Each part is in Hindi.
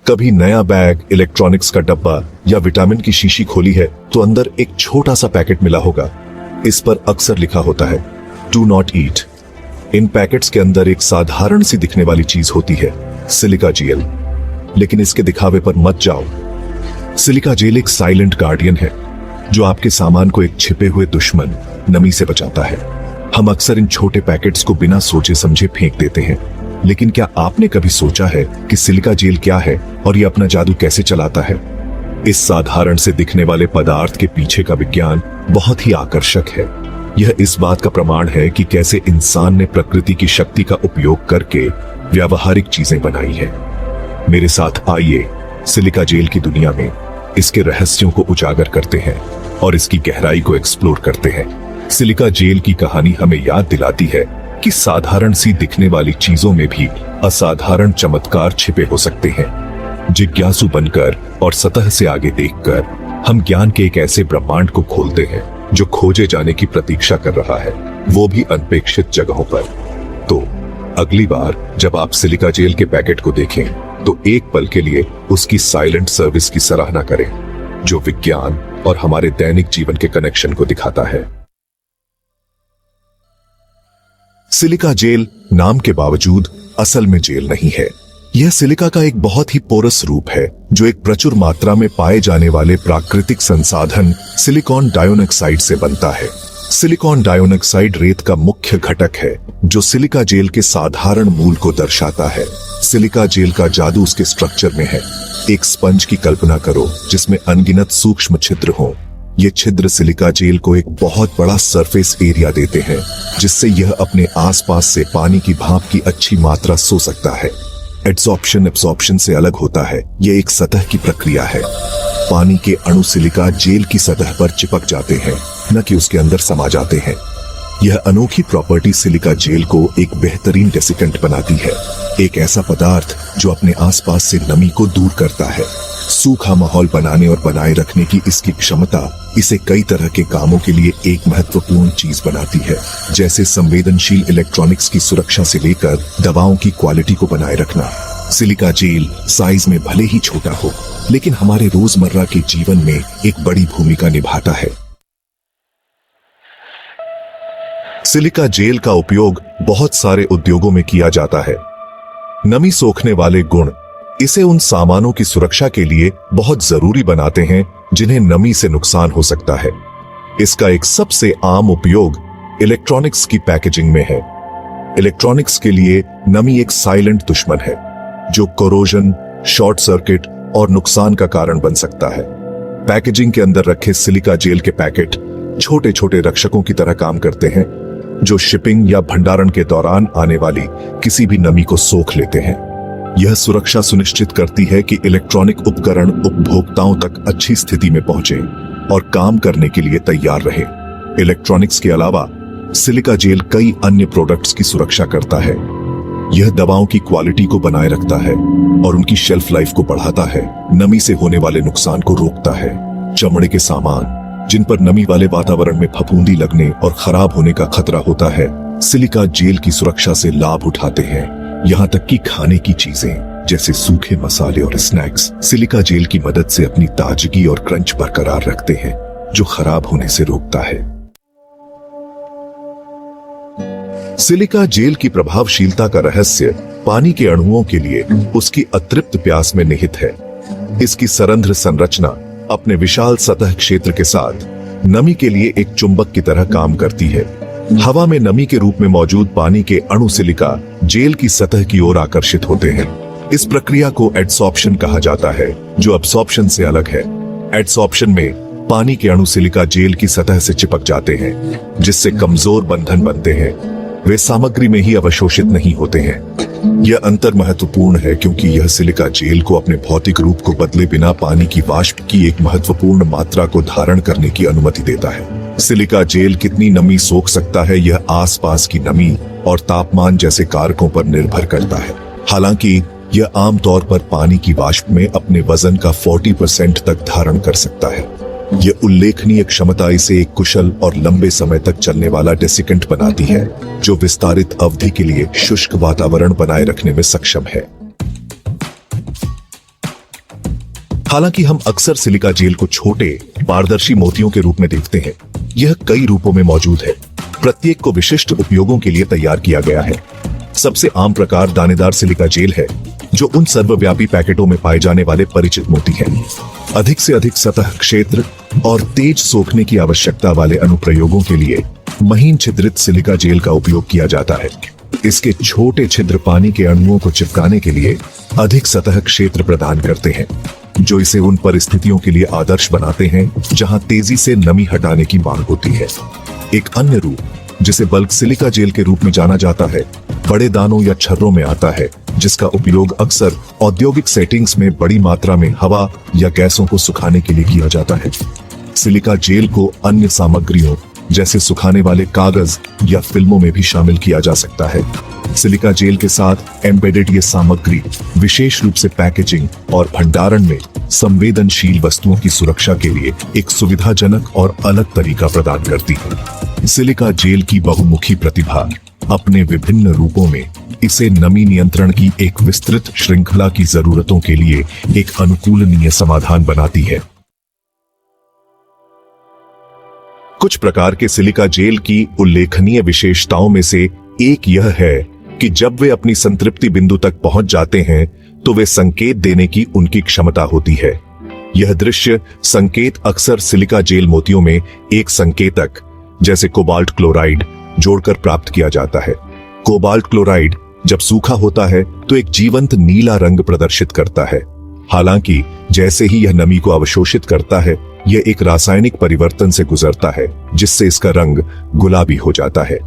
कभी नया बैग, इलेक्ट्रॉनिक्स का डब्बा या विटामिन की शीशी खोली है तो अंदर एक छोटा सा पैकेट मिला होगा। इस पर अक्सर लिखा होता है do not eat. In packets के अंदर एक साधारण सी दिखने वाली चीज होती है, सिलिका जेल। लेकिन इसके दिखावे पर मत जाओ। सिलिका जेल एक साइलेंट गार्डियन है जो आपके सामान को एक छिपे हुए दुश्मन, नमी से बचाता है। हम अक्सर इन छोटे पैकेट्स को बिना सोचे समझे फेंक देते हैं, लेकिन क्या आपने कभी सोचा है कि सिलिका जेल क्या है और ये अपना जादू कैसे चलाता है? इस साधारण से दिखने वाले पदार्थ के पीछे का विज्ञान बहुत ही आकर्षक है। यह इस बात का प्रमाण है कि कैसे इंसान ने प्रकृति की शक्ति का उपयोग करके व्यावहारिक चीजें बनाई है। मेरे साथ आइए सिलिका जेल की दुनिया में इसके रहस्यों को उजागर करते हैं और इसकी गहराई को एक्सप्लोर करते हैं। सिलिका जेल की कहानी हमें याद दिलाती है कि साधारण सी दिखने वाली चीजों में भी असाधारण चमत्कार छिपे हो सकते हैं। जिज्ञासु बनकर और सतह से आगे देखकर हम ज्ञान के एक ऐसे ब्रह्मांड को खोलते हैं जो खोजे जाने की प्रतीक्षा कर रहा है, वो भी अनपेक्षित जगहों पर। तो अगली बार जब आप सिलिका जेल के पैकेट को देखें तो एक पल के लिए उसकी साइलेंट सर्विस की सराहना करें, जो विज्ञान और हमारे दैनिक जीवन के कनेक्शन को दिखाता है। सिलिका जेल नाम के बावजूद असल में जेल नहीं है। यह सिलिका का एक बहुत ही पोरस रूप है जो एक प्रचुर मात्रा में पाए जाने वाले प्राकृतिक संसाधन सिलिकॉन डाइऑक्साइड से बनता है। सिलिकॉन डाइऑक्साइड रेत का मुख्य घटक है जो सिलिका जेल के साधारण मूल को दर्शाता है। सिलिका जेल का जादू उसके स्ट्रक्चर में है। एक स्पंज की कल्पना करो जिसमें अनगिनत सूक्ष्म छिद्र हों। ये छिद्र सिलिका जेल को एक बहुत बड़ा सरफेस एरिया देते हैं जिससे यह अपने आसपास से पानी की भाप की अच्छी मात्रा सो सकता है। एब्सॉर्प्शन से अलग होता है। यह एक सतह की प्रक्रिया है। पानी के अणु सिलिका जेल की सतह पर चिपक जाते हैं, न कि उसके अंदर समा जाते हैं। यह अनोखी प्रॉपर्टी सिलिका जेल को एक बेहतरीन डेसिकेंट बनाती है, एक ऐसा पदार्थ जो अपने आसपास से नमी को दूर करता है। सूखा माहौल बनाने और बनाए रखने की इसकी क्षमता इसे कई तरह के कामों के लिए एक महत्वपूर्ण चीज बनाती है, जैसे संवेदनशील इलेक्ट्रॉनिक्स की सुरक्षा से लेकर दवाओं की क्वालिटी को बनाए रखना। सिलिका जेल साइज में भले ही छोटा हो, लेकिन हमारे रोजमर्रा के जीवन में एक बड़ी भूमिका निभाता है। सिलिका जेल का उपयोग बहुत सारे उद्योगों में किया जाता है। नमी सोखने वाले गुण इसे उन सामानों की सुरक्षा के लिए बहुत जरूरी बनाते हैं जिन्हें नमी से नुकसान हो सकता है। इसका एक सबसे आम उपयोग इलेक्ट्रॉनिक्स की पैकेजिंग में है। इलेक्ट्रॉनिक्स के लिए नमी एक साइलेंट दुश्मन है जो कोरोजन, शॉर्ट सर्किट और नुकसान का कारण बन सकता है। पैकेजिंग के अंदर रखे सिलिका जेल के पैकेट छोटे छोटे रक्षकों की तरह काम करते हैं जो शिपिंग या भंडारण के दौरान आने वाली किसी भी नमी को सोख लेते हैं। यह सुरक्षा सुनिश्चित करती है कि इलेक्ट्रॉनिक उपकरण उपभोक्ताओं तक अच्छी स्थिति में पहुंचे और काम करने के लिए तैयार रहे। इलेक्ट्रॉनिक्स के अलावा सिलिका जेल कई अन्य प्रोडक्ट्स की सुरक्षा करता है। यह दवाओं की क्वालिटी को बनाए रखता है और उनकी शेल्फ लाइफ को बढ़ाता है, नमी से होने वाले नुकसान को रोकता है। चमड़े के सामान जिन पर नमी वाले वातावरण में फफूंदी लगने और खराब होने का खतरा होता है, सिलिका जेल की सुरक्षा से लाभ उठाते हैं। यहाँ तक कि खाने की चीजें जैसे सूखे मसाले और स्नैक्स सिलिका जेल की मदद से अपनी ताजगी और क्रंच बरकरार रखते हैं, जो खराब होने से रोकता है। सिलिका जेल की प्रभावशीलता का रहस्य पानी के अणुओं के लिए उसकी अतृप्त प्यास में निहित है। इसकी सरंध्र संरचना अपने विशाल सतह क्षेत्र के साथ नमी के लिए एक चुंबक की तरह काम करती है। हवा में नमी के रूप में मौजूद पानी के अणु सिलिका जेल की सतह की ओर आकर्षित होते हैं। इस प्रक्रिया को एडसॉर्प्शन कहा जाता है, जो अब्सॉर्प्शन से अलग है। एडसॉर्प्शन में पानी के अणु सिलिका जेल की सतह से चिपक जाते हैं, जिससे कमजोर बंधन बनते हैं। वे सामग्री में ही अवशोषित नहीं होते हैं। यह अंतर महत्वपूर्ण है क्योंकि यह सिलिका जेल को अपने भौतिक रूप को बदले बिना पानी की वाष्प की एक महत्वपूर्ण मात्रा को धारण करने की अनुमति देता है। सिलिका जेल कितनी नमी सोख सकता है, यह आसपास की नमी और तापमान जैसे कारकों पर निर्भर करता है। हालांकि यह आमतौर पर पानी की वाष्प में अपने वजन का 40% तक धारण कर सकता है। यह उल्लेखनीय क्षमता इसे एक कुशल और लंबे समय तक चलने वाला डेसिकेंट बनाती है, जो विस्तारित अवधि के लिए शुष्क वातावरण बनाए रखने में सक्षम है। हालांकि हम अक्सर सिलिका जेल को छोटे पारदर्शी मोतियों के रूप में देखते हैं, यह कई रूपों में मौजूद है। प्रत्येक को विशिष्ट उपयोगों के लिए तैयार किया गया है। सबसे आम प्रकार दानेदार सिलिका जेल है, जो उन सर्वव्यापी पैकेटों में पाए जाने वाले परिचित मोती हैं। अधिक से अधिक सतह क्षेत्र और तेज सोखने की आवश्यकता वाले अनुप्रयोगों के लिए महीन छिद्रित सिलिका जेल का उपयोग किया जाता है। इसके छोटे छिद्र पानी के अणुओं को चिपकाने के लिए अधिक सतह क्षेत्र प्रदान करते हैं, जो इसे उन परिस्थितियों के लिए आदर्श बनाते हैं जहां तेजी से नमी हटाने की मांग होती है। एक अन्य रूप, जिसे बल्क सिलिका जेल के रूप में जाना जाता है, बड़े दानों या छर्रों में आता है, जिसका उपयोग अक्सर औद्योगिक सेटिंग्स में बड़ी मात्रा में हवा या गैसों को सुखाने के लिए किया जाता है। सिलिका जेल को अन्य सामग्रियों जैसे सुखाने वाले कागज या फिल्मों में भी शामिल किया जा सकता है। सिलिका जेल के साथ एम्बेडेड ये सामग्री विशेष रूप से पैकेजिंग और भंडारण में संवेदनशील वस्तुओं की सुरक्षा के लिए एक सुविधाजनक और अलग तरीका प्रदान करती है। सिलिका जेल की बहुमुखी प्रतिभा अपने विभिन्न रूपों में इसे नमी नियंत्रण की एक विस्तृत श्रृंखला की जरूरतों के लिए एक अनुकूलनीय समाधान बनाती है। कुछ प्रकार के सिलिका जेल की उल्लेखनीय विशेषताओं में से एक यह है कि जब वे अपनी संतृप्ति बिंदु तक पहुंच जाते हैं तो वे संकेत देने की उनकी क्षमता होती है। यह दृश्य संकेत अक्सर सिलिका जेल मोतियों में एक संकेतक जैसे कोबाल्ट क्लोराइड जोड़कर प्राप्त किया जाता है। कोबाल्ट क्लोराइड जब सूखा होता है तो एक जीवंत नीला रंग प्रदर्शित करता है। हालांकि जैसे ही यह नमी को अवशोषित करता है, यह एक रासायनिक परिवर्तन से गुजरता है जिससे इसका रंग गुलाबी हो जाता है।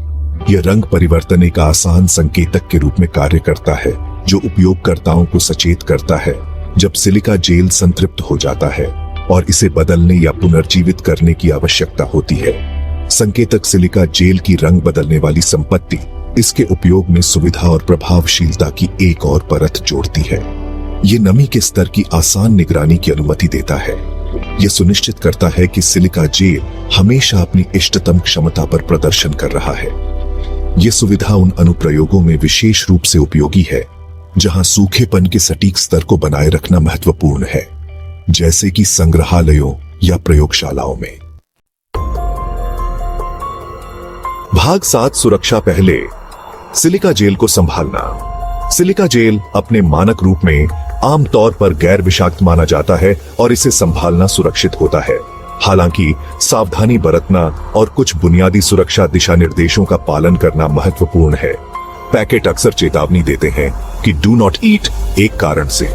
यह रंग परिवर्तन एक आसान संकेतक के रूप में कार्य करता है, जो उपयोगकर्ताओं को सचेत करता है जब सिलिका जेल संतृप्त हो जाता है और इसे बदलने या पुनर्जीवित करने की आवश्यकता होती है। संकेतक सिलिका जेल की रंग बदलने वाली संपत्ति इसके उपयोग में सुविधा और प्रभावशीलता की एक और परत जोड़ती है। यह नमी के स्तर की आसान निगरानी की अनुमति देता है। यह सुनिश्चित करता है कि सिलिका जेल हमेशा अपनी इष्टतम क्षमता पर प्रदर्शन कर रहा है। यह सुविधा उन अनुप्रयोगों में विशेष रूप से उपयोगी है जहां सूखेपन के सटीक स्तर को बनाए रखना महत्वपूर्ण है, जैसे कि संग्रहालयों या प्रयोगशालाओं में। भाग 7 सुरक्षा। पहले, सिलिका जेल को संभालना। सिलिका जेल अपने मानक रूप में आमतौर पर गैर विषाक्त माना जाता है और इसे संभालना सुरक्षित होता है। हालांकि सावधानी बरतना और कुछ बुनियादी सुरक्षा दिशा निर्देशों का पालन करना महत्वपूर्ण है। पैकेट अक्सर चेतावनी देते हैं कि डू नॉट ईट एक कारण से,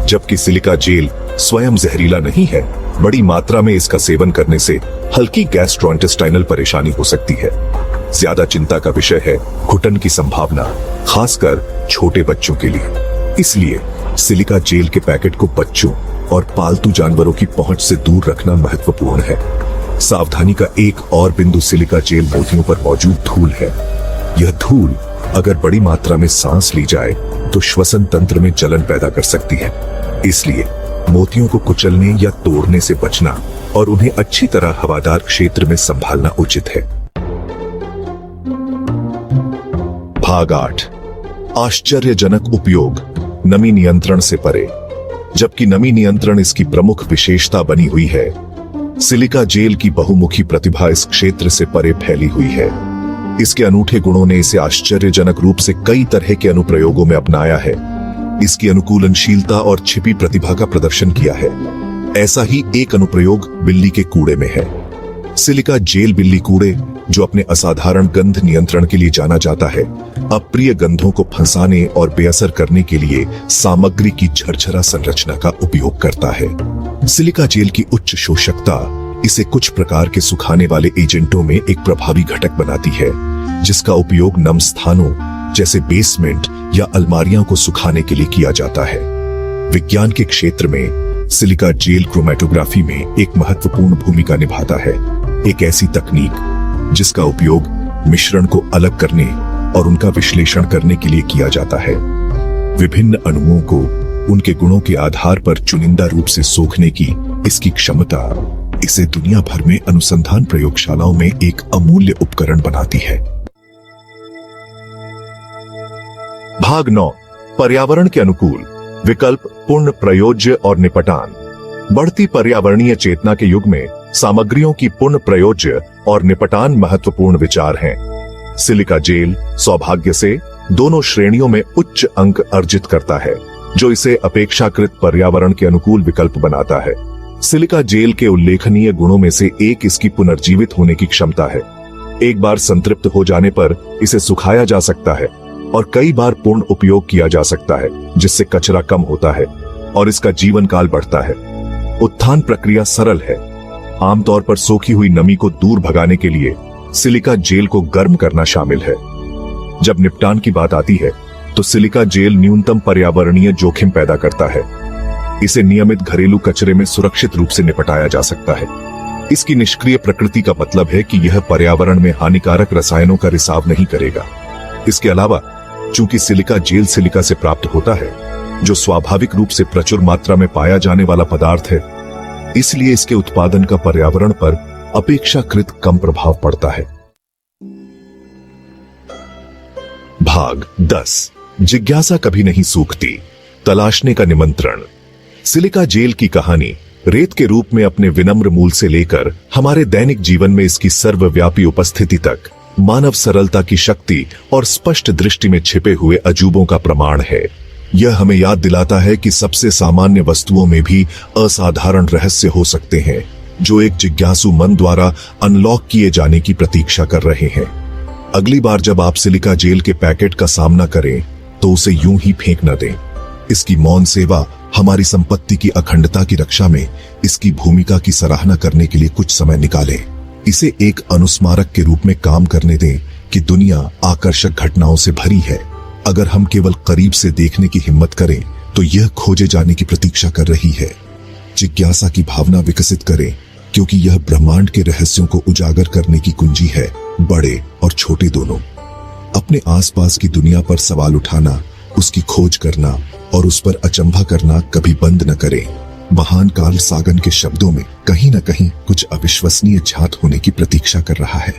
जबकि सिलिका जेल स्वयं जहरीला नहीं है। बड़ी मात्रा में इसका सेवन करने से हल्की गैस्ट्रोइंटेस्टाइनल परेशानी हो सकती है। ज्यादा चिंता का विषय है घुटन की संभावना, खासकर छोटे बच्चों के लिए। इसलिए सिलिका जेल के पैकेट को बच्चों और पालतू जानवरों की पहुंच से दूर रखना महत्वपूर्ण है। सावधानी का एक और बिंदु सिलिका जेल मोतियों पर मौजूद धूल है। यह धूल अगर बड़ी मात्रा में सांस ली जाए तो श्वसन तंत्र में जलन पैदा कर सकती है। इसलिए मोतियों को कुचलने या तोड़ने से बचना और उन्हें अच्छी तरह हवादार क्षेत्र में संभालना उचित है। भाग 8 आश्चर्यजनक उपयोग। नमी नियंत्रण से परे। जबकि नमी नियंत्रण इसकी प्रमुख विशेषता बनी हुई है, सिलिका जेल की बहुमुखी प्रतिभा इस क्षेत्र से परे फैली हुई है। इसके अनूठे गुणों ने इसे आश्चर्यजनक रूप से कई तरह के अनुप्रयोगों में अपनाया है। इसकी अनुकूलनशीलता और छिपी प्रतिभा का प्रदर्शन किया है। ऐसा ही एक अनुप्रयोग बिल्ली के कूड़े में है। सिलिका जेल बिल्ली कूड़े, जो अपने असाधारण गंध नियंत्रण के लिए जाना जाता है, अप्रिय गंधों को फंसाने और बेअसर करने के लिए सामग्री की झरझरा संरचना का उपयोग करता है। सिलिका जेल की उच्च शोषकता इसे कुछ प्रकार के सुखाने वाले एजेंटों में एक प्रभावी घटक बनाती है, जिसका उपयोग नम स्थानों जैसे बेसमेंट या अलमारियों को सुखाने के लिए किया जाता है। विज्ञान के क्षेत्र में सिलिका जेल क्रोमैटोग्राफी में एक महत्वपूर्ण भूमिका निभाता है। एक ऐसी तकनीक जिसका उपयोग मिश्रण को अलग करने और उनका विश्लेषण करने के लिए किया जाता है। विभिन्न अणुओं को उनके गुणों के आधार पर चुनिंदा रूप से सोखने की इसकी क्षमता इसे दुनिया भर में अनुसंधान प्रयोगशालाओं में एक अमूल्य उपकरण बनाती है। भाग 9 पर्यावरण के अनुकूल विकल्प, पूर्ण प्रयोज्य और निपटान। बढ़ती पर्यावरणीय चेतना के युग में सामग्रियों की पुनः प्रयोज्य और निपटान महत्वपूर्ण विचार हैं। सिलिका जेल सौभाग्य से दोनों श्रेणियों में उच्च अंक अर्जित करता है, जो इसे अपेक्षाकृत पर्यावरण के अनुकूल विकल्प बनाता है। सिलिका जेल के उल्लेखनीय गुणों में से एक इसकी पुनर्जीवित होने की क्षमता है। एक बार संतृप्त हो जाने पर इसे सुखाया जा सकता है और कई बार पूर्ण उपयोग किया जा सकता है, जिससे कचरा कम होता है और इसका जीवन काल बढ़ता है। उत्थान प्रक्रिया सरल है। आमतौर पर सोखी हुई नमी को दूर भगाने के लिए सिलिका जेल को गर्म करना शामिल है। जब निपटान की बात आती है तो सिलिका जेल न्यूनतम पर्यावरणीय जोखिम पैदा करता है। इसे नियमित घरेलू कचरे में सुरक्षित रूप से निपटाया जा सकता है। इसकी निष्क्रिय प्रकृति का मतलब है कि यह पर्यावरण में हानिकारक रसायनों का रिसाव नहीं करेगा। इसके अलावा चूंकि सिलिका जेल सिलिका से प्राप्त होता है, जो स्वाभाविक रूप से प्रचुर मात्रा में पाया जाने वाला पदार्थ है, इसलिए इसके उत्पादन का पर्यावरण पर अपेक्षाकृत कम प्रभाव पड़ता है। भाग 10 जिज्ञासा कभी नहीं सूखती, तलाशने का निमंत्रण। सिलिका जेल की कहानी रेत के रूप में अपने विनम्र मूल से लेकर हमारे दैनिक जीवन में इसकी सर्वव्यापी उपस्थिति तक मानव सरलता की शक्ति और स्पष्ट दृष्टि में छिपे हुए अजूबों का प्रमाण है। यह हमें याद दिलाता है कि सबसे सामान्य वस्तुओं में भी असाधारण रहस्य हो सकते हैं, जो एक जिज्ञासु मन द्वारा अनलॉक किए जाने की प्रतीक्षा कर रहे हैं। अगली बार जब आप सिलिका जेल के पैकेट का सामना करें तो उसे यूं ही फेंक न दें। इसकी मौन सेवा हमारी संपत्ति की अखंडता की रक्षा में इसकी भूमिका की सराहना करने के लिए कुछ समय निकालें। इसे एक अनुस्मारक के रूप में काम करने दें कि दुनिया आकर्षक घटनाओं से भरी है। अगर हम केवल करीब से देखने की हिम्मत करें तो यह खोजे जाने की प्रतीक्षा कर रही है। जिज्ञासा की भावना विकसित करें, क्योंकि यह ब्रह्मांड के रहस्यों को उजागर करने की कुंजी है, बड़े और छोटे दोनों। अपने आसपास की दुनिया पर सवाल उठाना, उसकी खोज करना और उस पर अचंभा करना कभी बंद न करें। महान कार्ल सागन के शब्दों में कहीं न कहीं कुछ अविश्वसनीय झात होने की प्रतीक्षा कर रहा है।